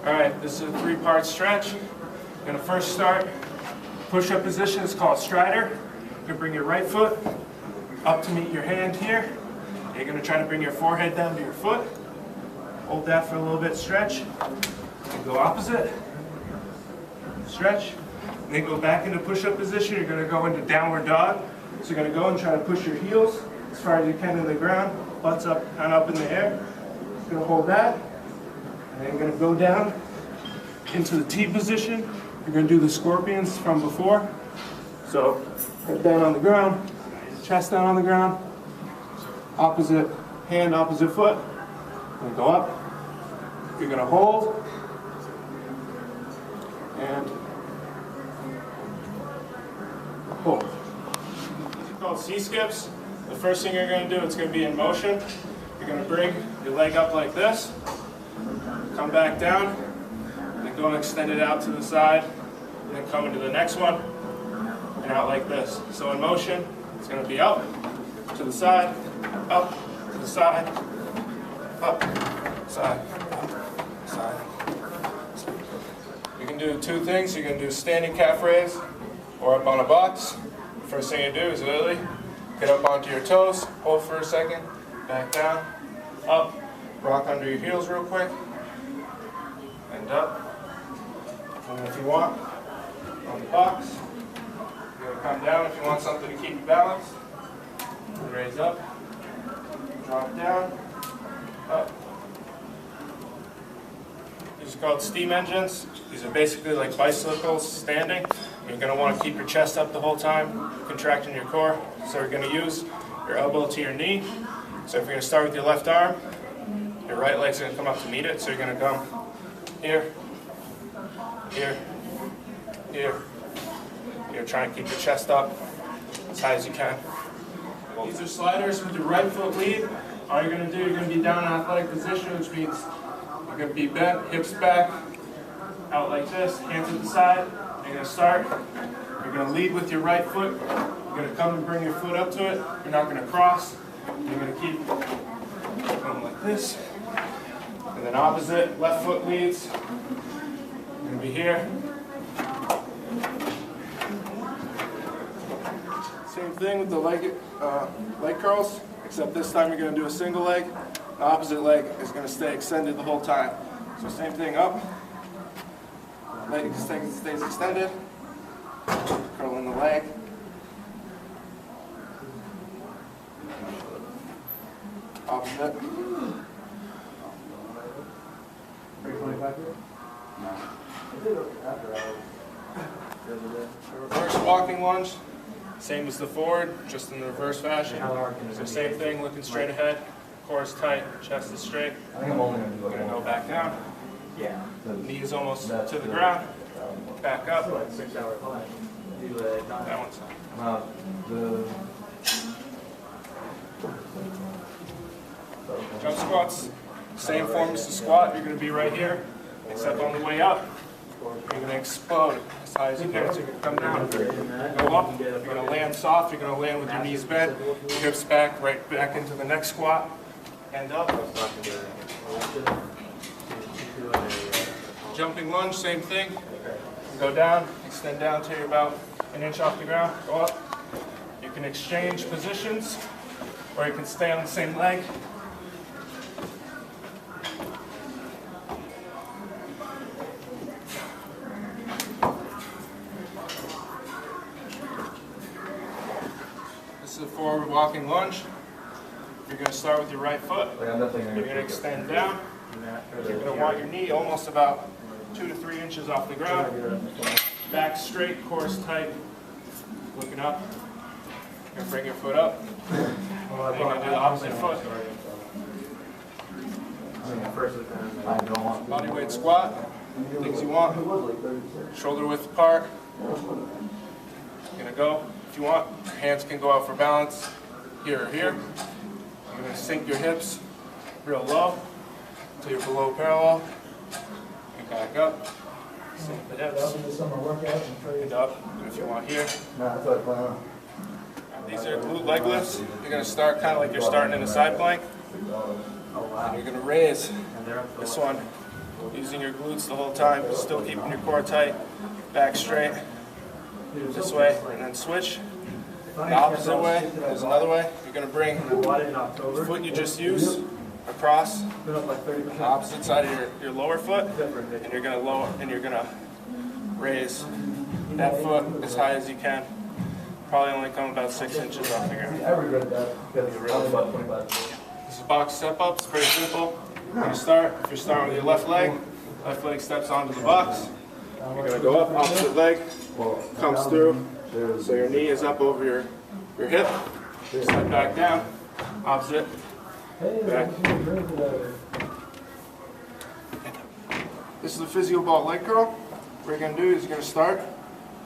Alright, this is a three-part stretch. You're going to first start push-up position. It's called strider. You're going to bring your right foot up to meet your hand here. You're going to try to bring your forehead down to your foot. Hold that for a little bit, stretch. And go opposite. Stretch. And then go back into push-up position. You're going to go into downward dog. So you're going to go and try to push your heels as far as you can to the ground. Butts up and up in the air. You're going to hold that. And then you're going to go down into the T position. You're going to do the scorpions from before. So head down on the ground, chest down on the ground, opposite hand, opposite foot. Going to go up. You're going to hold. And hold. These are called C-skips. The first thing you're going to do, it's going to be in motion. You're going to bring your leg up like this. Come back down, and then go and extend it out to the side, and then come into the next one, and out like this. So in motion, it's going to be up, to the side, up, to the side, up, side, up, side. You can do two things. You can do standing calf raise, or up on a box. First thing you do is literally get up onto your toes, hold for a second, back down, up, rock under your heels real quick, and up. And if you want, on the box, you're going to come down if you want something to keep you balanced. Raise up, drop down, up. These are called steam engines. These are basically like bicycles standing. You're going to want to keep your chest up the whole time, contracting your core. So you're going to use your elbow to your knee. So if you're going to start with your left arm, your right leg's going to come up to meet it. So you're going to come here, here, here. You're trying to keep your chest up as high as you can. These are sliders with your right foot lead. All you're going to do, you're going to be down in athletic position, which means you're going to be bent, hips back, out like this, hands at the side. You're going to start. You're going to lead with your right foot. You're going to come and bring your foot up to it. You're not going to cross. You're going to keep going like this. And then opposite, left foot leads. You're going to be here. Same thing with the leg curls, except this time you're going to do a single leg. The opposite leg is going to stay extended the whole time. So same thing up. Leg stays extended. Curling the leg. Opposite. Reverse walking lunge. Same as the forward, just in the reverse fashion. So same thing, looking straight ahead. Core is tight, chest is straight. I'm going to go back down. Knee is almost to the ground. Back up. That one's jump squats, same form as the squat. You're going to be right here, except on the way up, you're going to explode as high as you can. So you're going to come down, go up, you're going to land soft, you're going to land with your knees bent, hips back, right back into the next squat, and up. Jumping lunge, same thing. Go down, extend down till you're about an inch off the ground, go up. You can exchange positions, or you can stay on the same leg. This is a forward walking lunge. You're going to start with your right foot. You're going to extend down. You're going to want your knee almost about 2 to 3 inches off the ground. Back straight, core is tight. Looking up. You're going to bring your foot up. And you're going to do the opposite foot. Body weight squat. Things you want. Shoulder width apart. You're going to go. If you want, your hands can go out for balance. Here or here. You're going to sink your hips real low until you're below parallel. And back up. Sink the hips. And up. And if you want here. These are glute leg lifts. You're going to start kind of like you're starting in a side plank. And you're going to raise this one using your glutes the whole time, still keeping your core tight, back straight, this way, and then switch. The opposite way, there's another way. You're going to bring the foot you just used across the opposite side of your lower foot, and you're going to lower, and you're going to raise that foot as high as you can. Probably only come about 6 inches off the ground. This is box step-ups, pretty simple. You're going to start, if you're starting with your left leg steps onto the box. You're going to go up, opposite leg comes through, so your knee is up over your hip. Step back down, opposite, back. This is a physio ball leg curl. What you're going to do is you're going to start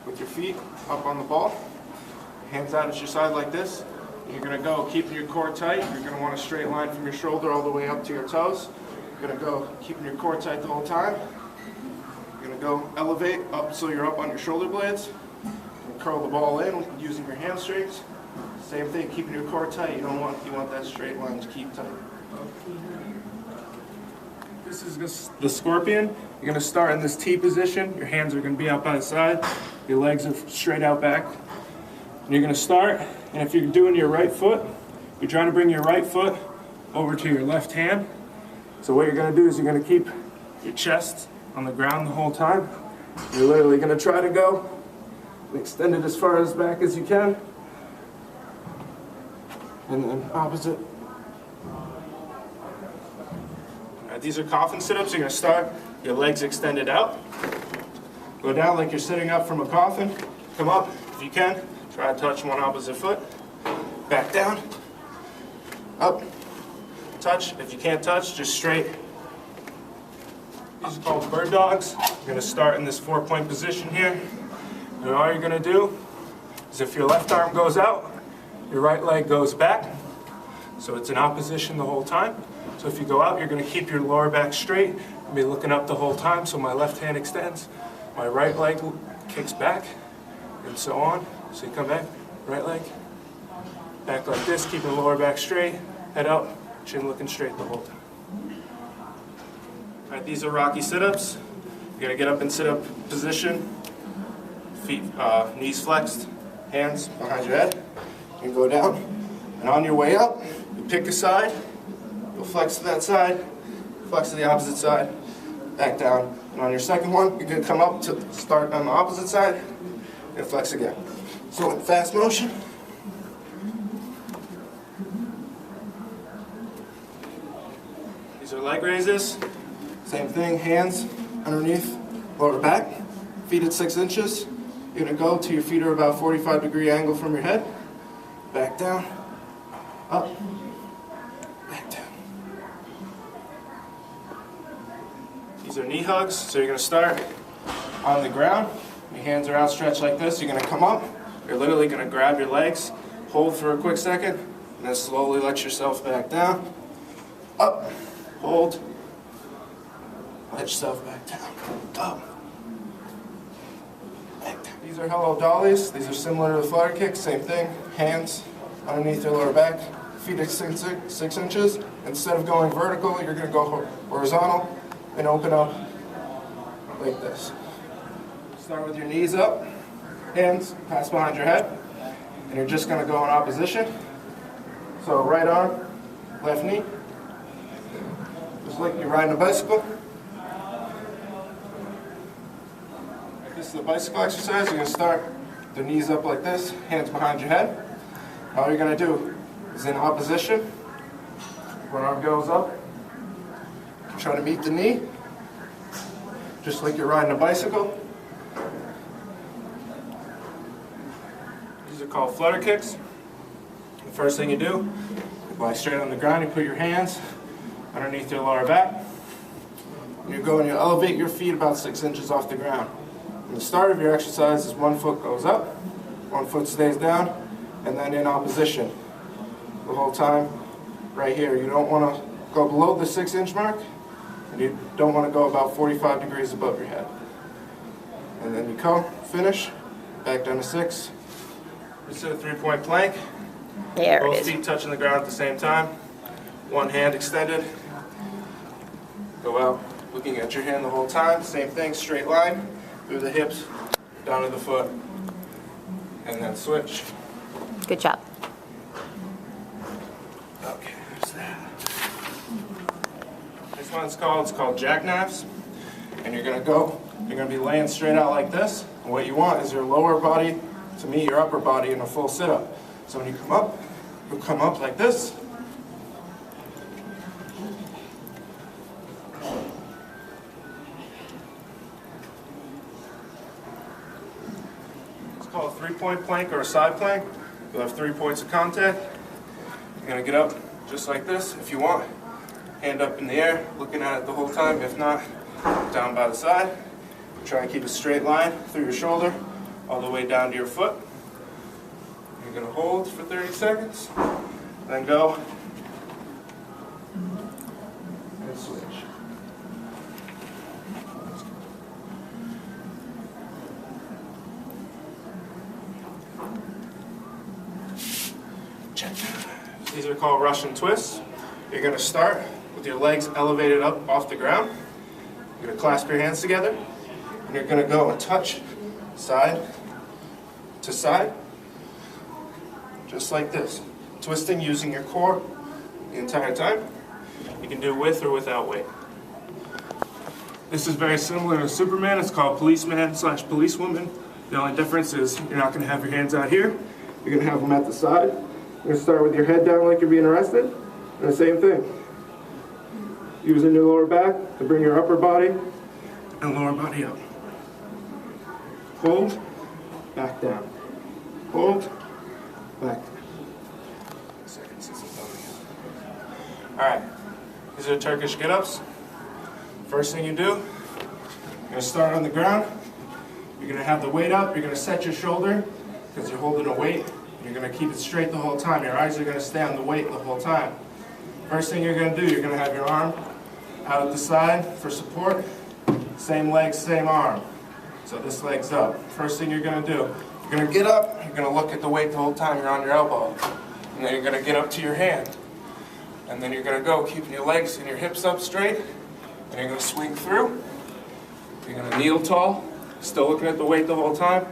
with your feet up on the ball, hands out at your side like this. You're going to go keeping your core tight. You're going to want a straight line from your shoulder all the way up to your toes. You're going to go keeping your core tight the whole time. You're going to go elevate up so you're up on your shoulder blades. And curl the ball in using your hamstrings. Same thing, keeping your core tight. You want that straight line to keep tight. This is the scorpion. You're going to start in this T position. Your hands are going to be out by the side. Your legs are straight out back. And you're going to start, and if you're doing your right foot, you're trying to bring your right foot over to your left hand. So what you're going to do is you're going to keep your chest on the ground the whole time. You're literally going to try to go and extend it as far as back as you can. And then opposite. These are coffin sit-ups. You're going to start, your legs extended out. Go down like you're sitting up from a coffin. Come up if you can. Try to touch one opposite foot. Back down. Up. Touch. If you can't touch, just straight. These are called bird dogs. You're going to start in this 4-point position here. And all you're going to do is if your left arm goes out, your right leg goes back. So it's in opposition the whole time. So if you go out, you're going to keep your lower back straight and be looking up the whole time. So my left hand extends, my right leg kicks back, and so on. So you come back, right leg, back like this, keeping the lower back straight, head up, chin looking straight the whole time. All right, these are Rocky sit-ups. You're going to get up in sit-up position, feet, knees flexed, hands behind your head. You go down, and on your way up, you pick a side. You'll flex to that side, flex to the opposite side, back down. And on your second one, you're going to come up to start on the opposite side, and flex again. So in fast motion. These are leg raises. Same thing, hands underneath, lower back, feet at 6 inches. You're going to go till your feet are about 45-degree angle from your head. Back down, up, back down. These are knee hugs, so you're going to start on the ground. Your hands are outstretched like this. You're going to come up. You're literally going to grab your legs, hold for a quick second, and then slowly let yourself back down. Up, hold, let yourself back down. Up, back down. These are hello dollies. These are similar to the flutter kicks. Same thing. Hands underneath your lower back, feet at 6 inches. Instead of going vertical, you're going to go horizontal and open up like this. Start with your knees up, hands pass behind your head, and you're just going to go in opposition. So right arm, left knee, just like you're riding a bicycle. This is the bicycle exercise. You're going to start with the knees up like this, hands behind your head. All you're going to do is in opposition. One arm goes up, try to meet the knee, just like you're riding a bicycle. These are called flutter kicks. The first thing you do, you lie straight on the ground, you put your hands underneath your lower back. You go and you elevate your feet about 6 inches off the ground. And the start of your exercise is one foot goes up, one foot stays down, and then in opposition the whole time right here. You don't want to go below the 6-inch mark, and you don't want to go about 45 degrees above your head. And then you come, finish, back down to 6. Just hit a 3-point plank. There it Both is. feet touching the ground at the same time. One hand extended. Go out looking at your hand the whole time. Same thing, straight line through the hips, down to the foot, and then switch. Good job. Okay, there's that. This one's called jackknives, and you're gonna be laying straight out like this. And what you want is your lower body to meet your upper body in a full sit-up. So when you come up, you'll come up like this. It's called a three-point plank or a side plank. You'll have 3 points of contact. You're gonna get up just like this if you want. Hand up in the air, looking at it the whole time. If not, down by the side. Try and keep a straight line through your shoulder, all the way down to your foot. You're gonna hold for 30 seconds, then go and switch. Check. These are called Russian twists. You're gonna start with your legs elevated up off the ground. You're gonna clasp your hands together, and you're gonna go and touch side to side, just like this. Twisting using your core the entire time. You can do with or without weight. This is very similar to Superman. It's called policeman/policewoman. The only difference is you're not gonna have your hands out here. You're gonna have them at the side. You're gonna start with your head down like you're being arrested, and the same thing. Using your lower back to bring your upper body and lower body up. Hold, back down. Hold, back down. Alright, these are Turkish get-ups. First thing you do, you're going to start on the ground. You're going to have the weight up. You're going to set your shoulder because you're holding a weight. You're going to keep it straight the whole time. Your eyes are going to stay on the weight the whole time. First thing you're going to do, you're going to have your arm out at the side for support. Same leg, same arm. So this leg's up. First thing you're going to do, you're going to get up. You're going to look at the weight the whole time. You're on your elbow. And then you're going to get up to your hand. And then you're going to go, keeping your legs and your hips up straight. And you're going to swing through. You're going to kneel tall, still looking at the weight the whole time.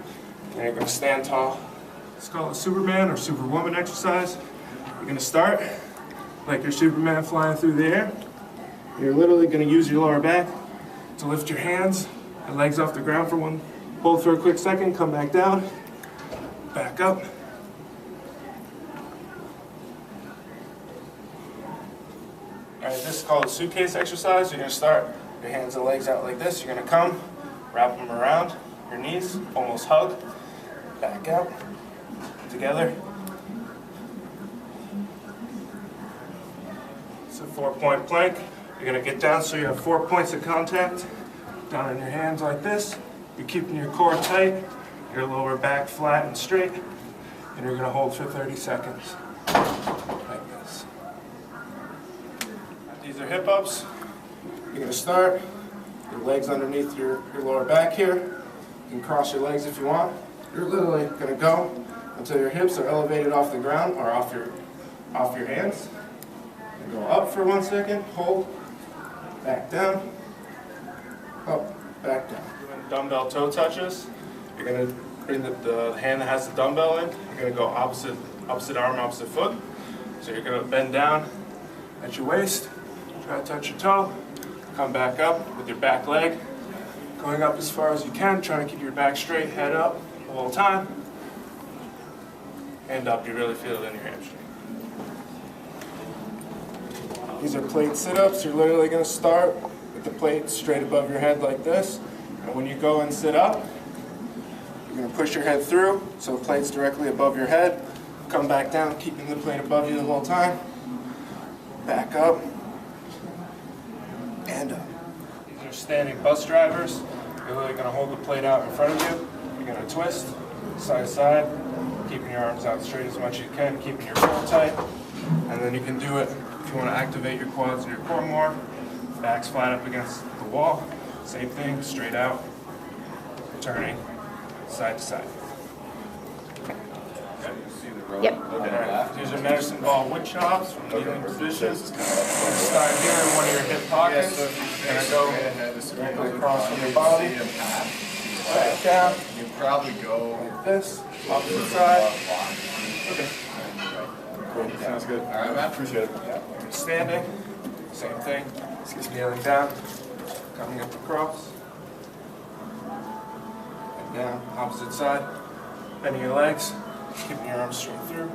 And you're going to stand tall. It's called a Superman or Superwoman exercise. You're going to start like you're Superman flying through the air. You're literally going to use your lower back to lift your hands and legs off the ground for one. Hold for a quick second, come back down, back up. Alright, this is called a suitcase exercise. You're going to start your hands and legs out like this. You're going to come, wrap them around your knees, almost hug, back out, together. It's a 4-point plank. You're going to get down so you have 4 points of contact. Down on your hands like this. You're keeping your core tight, your lower back flat and straight, and you're going to hold for 30 seconds. Like this. These are hip ups. You're going to start, your legs underneath your lower back here. You can cross your legs if you want. You're literally going to go until your hips are elevated off the ground or off your hands. You go up for 1 second, hold, back down, up, back down. Doing dumbbell toe touches. You're going to bring the hand that has the dumbbell in. You're going to go opposite arm, opposite foot. So you're going to bend down at your waist, try to touch your toe, come back up with your back leg, going up as far as you can, trying to keep your back straight, head up the whole time. Hand up, you really feel it in your hamstring. These are plate sit-ups. You're literally going to start with the plate straight above your head like this. And when you go and sit up, you're going to push your head through so the plate's directly above your head. Come back down, keeping the plate above you the whole time. Back up. And up. These are standing bus drivers. You're literally going to hold the plate out in front of you. You're going to twist side to side, keeping your arms out straight as much as you can, keeping your core tight. And then you can do it if you want to activate your quads and your core more. Back's flat up against the wall. Same thing, straight out, turning side to side. Yep. Alright, these are medicine ball wood chops from kneeling positions. Start here in one of your hip pockets. Gonna go right across from your body. Back down. You probably go Like this. Opposite side. Okay. Cool. Sounds good. All right, Matt. Appreciate it. Standing. Same thing. Just kneeling down. Coming up across. And down. Opposite side. Bending your legs. Keeping your arms straight through.